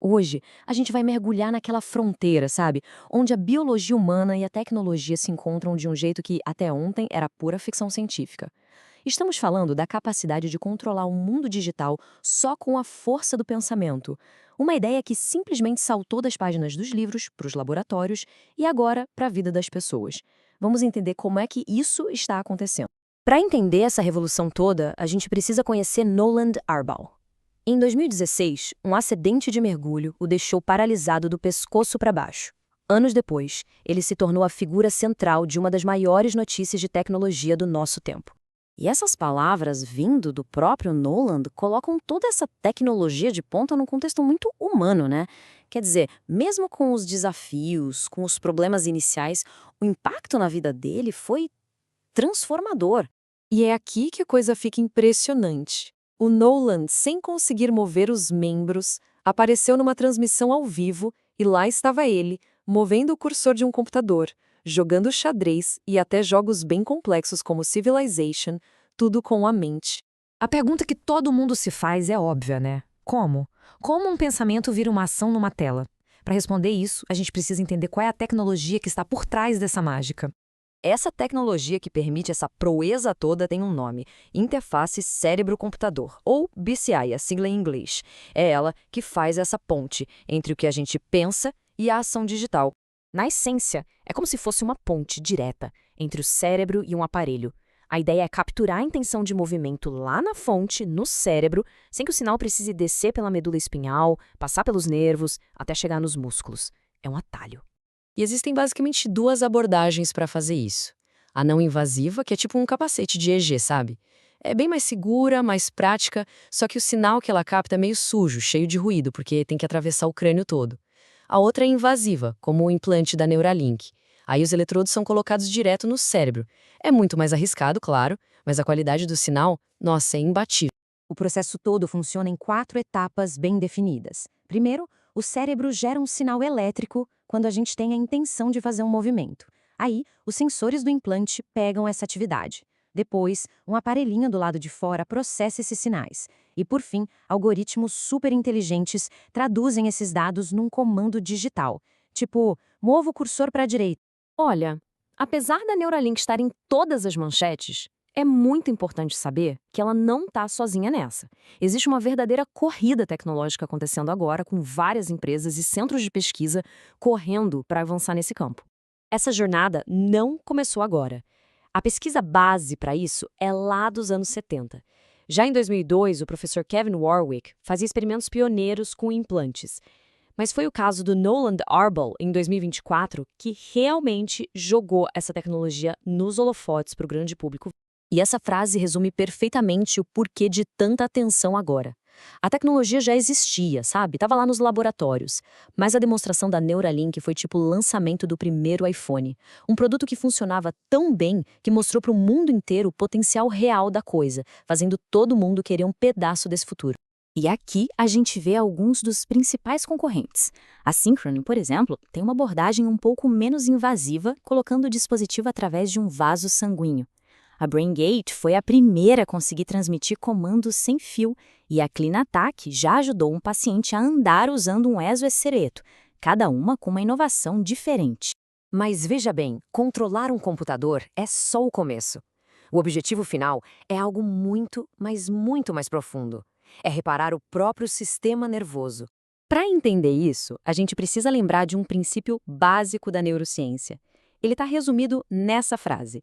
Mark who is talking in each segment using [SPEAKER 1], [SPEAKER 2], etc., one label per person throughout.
[SPEAKER 1] Hoje, a gente vai mergulhar naquela fronteira, sabe? Onde a biologia humana e a tecnologia se encontram de um jeito que, até ontem, era pura ficção científica. Estamos falando da capacidade de controlar o mundo digital só com a força do pensamento. Uma ideia que simplesmente saltou das páginas dos livros para os laboratórios e agora para a vida das pessoas. Vamos entender como é que isso está acontecendo. Para entender essa revolução toda, a gente precisa conhecer Noland Arbal. Em 2016, um acidente de mergulho o deixou paralisado do pescoço para baixo. Anos depois, ele se tornou a figura central de uma das maiores notícias de tecnologia do nosso tempo. E essas palavras vindo do próprio Noland colocam toda essa tecnologia de ponta num contexto muito humano, né? Quer dizer, mesmo com os desafios, com os problemas iniciais, o impacto na vida dele foi transformador.
[SPEAKER 2] E é aqui que a coisa fica impressionante. O Nolan, sem conseguir mover os membros, apareceu numa transmissão ao vivo e lá estava ele, movendo o cursor de um computador, jogando xadrez e até jogos bem complexos como Civilization, tudo com a mente.
[SPEAKER 3] A pergunta que todo mundo se faz é óbvia, né? Como? Como um pensamento vira uma ação numa tela? Para responder isso, a gente precisa entender qual é a tecnologia que está por trás dessa mágica.
[SPEAKER 1] Essa tecnologia que permite essa proeza toda tem um nome: Interface Cérebro-Computador, ou BCI, a sigla em inglês. É ela que faz essa ponte entre o que a gente pensa e a ação digital. Na essência, é como se fosse uma ponte direta entre o cérebro e um aparelho. A ideia é capturar a intenção de movimento lá na fonte, no cérebro, sem que o sinal precise descer pela medula espinhal, passar pelos nervos, até chegar nos músculos. É um atalho.
[SPEAKER 2] E existem basicamente duas abordagens para fazer isso. A não invasiva, que é tipo um capacete de EG, sabe? É bem mais segura, mais prática, só que o sinal que ela capta é meio sujo, cheio de ruído, porque tem que atravessar o crânio todo. A outra é invasiva, como o implante da Neuralink. Aí os eletrodos são colocados direto no cérebro. É muito mais arriscado, claro, mas a qualidade do sinal, nossa, é imbatível.
[SPEAKER 4] O processo todo funciona em 4 etapas bem definidas. Primeiro, o cérebro gera um sinal elétrico quando a gente tem a intenção de fazer um movimento. Aí, os sensores do implante pegam essa atividade. Depois, um aparelhinho do lado de fora processa esses sinais. E, por fim, algoritmos superinteligentes traduzem esses dados num comando digital. Tipo, mova o cursor para a direita.
[SPEAKER 1] Olha, apesar da Neuralink estar em todas as manchetes, é muito importante saber que ela não está sozinha nessa. Existe uma verdadeira corrida tecnológica acontecendo agora, com várias empresas e centros de pesquisa correndo para avançar nesse campo. Essa jornada não começou agora. A pesquisa base para isso é lá dos anos 70. Já em 2002, o professor Kevin Warwick fazia experimentos pioneiros com implantes. Mas foi o caso do Noland Arbal, em 2024, que realmente jogou essa tecnologia nos holofotes para o grande público. E essa frase resume perfeitamente o porquê de tanta atenção agora. A tecnologia já existia, sabe? Estava lá nos laboratórios. Mas a demonstração da Neuralink foi tipo o lançamento do primeiro iPhone. Um produto que funcionava tão bem que mostrou para o mundo inteiro o potencial real da coisa, fazendo todo mundo querer um pedaço desse futuro. E aqui a gente vê alguns dos principais concorrentes. A Synchrony, por exemplo, tem uma abordagem um pouco menos invasiva, colocando o dispositivo através de um vaso sanguíneo. A BrainGate foi a primeira a conseguir transmitir comandos sem fio, e a CleanAttack já ajudou um paciente a andar usando um exoesqueleto, cada uma com uma inovação diferente. Mas veja bem, controlar um computador é só o começo. O objetivo final é algo muito, mas muito mais profundo. É reparar o próprio sistema nervoso. Para entender isso, a gente precisa lembrar de um princípio básico da neurociência. Ele está resumido nessa frase.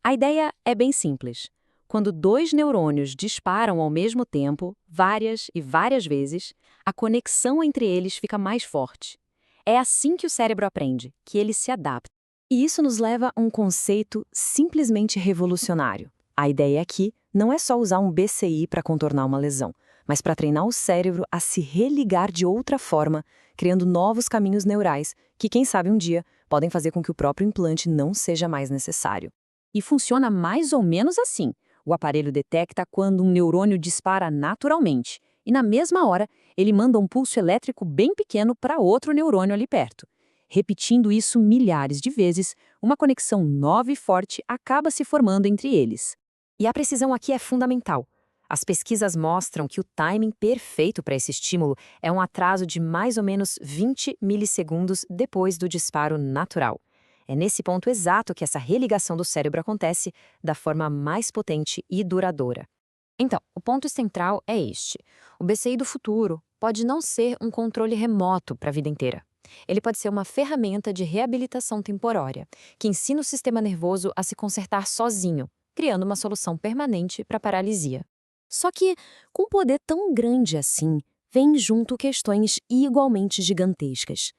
[SPEAKER 1] A ideia é bem simples. Quando 2 neurônios disparam ao mesmo tempo, várias e várias vezes, a conexão entre eles fica mais forte. É assim que o cérebro aprende, que ele se adapta. E isso nos leva a um conceito simplesmente revolucionário. A ideia aqui não é só usar um BCI para contornar uma lesão, mas para treinar o cérebro a se religar de outra forma, criando novos caminhos neurais que, quem sabe um dia, podem fazer com que o próprio implante não seja mais necessário. E funciona mais ou menos assim. O aparelho detecta quando um neurônio dispara naturalmente, e na mesma hora ele manda um pulso elétrico bem pequeno para outro neurônio ali perto. Repetindo isso milhares de vezes, uma conexão nova e forte acaba se formando entre eles. E a precisão aqui é fundamental. As pesquisas mostram que o timing perfeito para esse estímulo é um atraso de mais ou menos 20 milissegundos depois do disparo natural. É nesse ponto exato que essa religação do cérebro acontece da forma mais potente e duradoura. Então, o ponto central é este. O BCI do futuro pode não ser um controle remoto para a vida inteira. Ele pode ser uma ferramenta de reabilitação temporária, que ensina o sistema nervoso a se consertar sozinho, criando uma solução permanente para a paralisia.
[SPEAKER 2] Só que, com poder tão grande assim, vem junto questões igualmente gigantescas.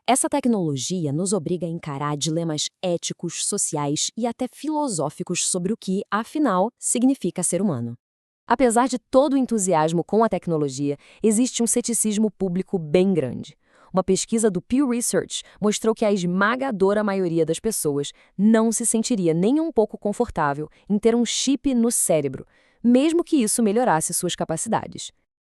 [SPEAKER 2] Essa tecnologia nos obriga a encarar dilemas éticos, sociais e até filosóficos sobre o que, afinal, significa ser humano. Apesar de todo o entusiasmo com a tecnologia, existe um ceticismo público bem grande. Uma pesquisa do Pew Research mostrou que a esmagadora maioria das pessoas não se sentiria nem um pouco confortável em ter um chip no cérebro, mesmo que isso melhorasse suas capacidades.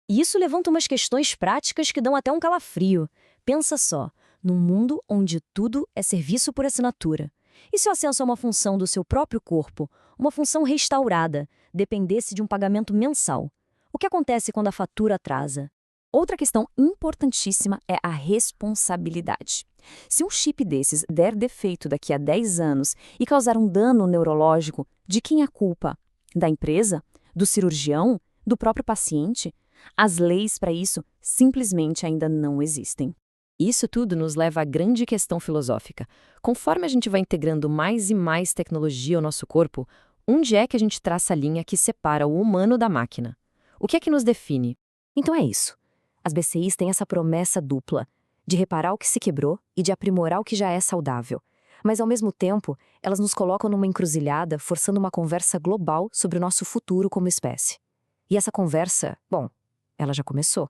[SPEAKER 5] E isso levanta umas questões práticas que dão até um calafrio. Pensa só, num mundo onde tudo é serviço por assinatura. E se o acesso a uma função do seu próprio corpo, uma função restaurada, dependesse de um pagamento mensal? O que acontece quando a fatura atrasa?
[SPEAKER 1] Outra questão importantíssima é a responsabilidade. Se um chip desses der defeito daqui a 10 anos e causar um dano neurológico, de quem é a culpa? Da empresa? Do cirurgião? Do próprio paciente? As leis para isso simplesmente ainda não existem. Isso tudo nos leva à grande questão filosófica. Conforme a gente vai integrando mais e mais tecnologia ao nosso corpo, onde é que a gente traça a linha que separa o humano da máquina? O que é que nos define?
[SPEAKER 5] Então é isso. As BCIs têm essa promessa dupla, de reparar o que se quebrou e de aprimorar o que já é saudável. Mas, ao mesmo tempo, elas nos colocam numa encruzilhada, forçando uma conversa global sobre o nosso futuro como espécie. E essa conversa, bom, ela já começou.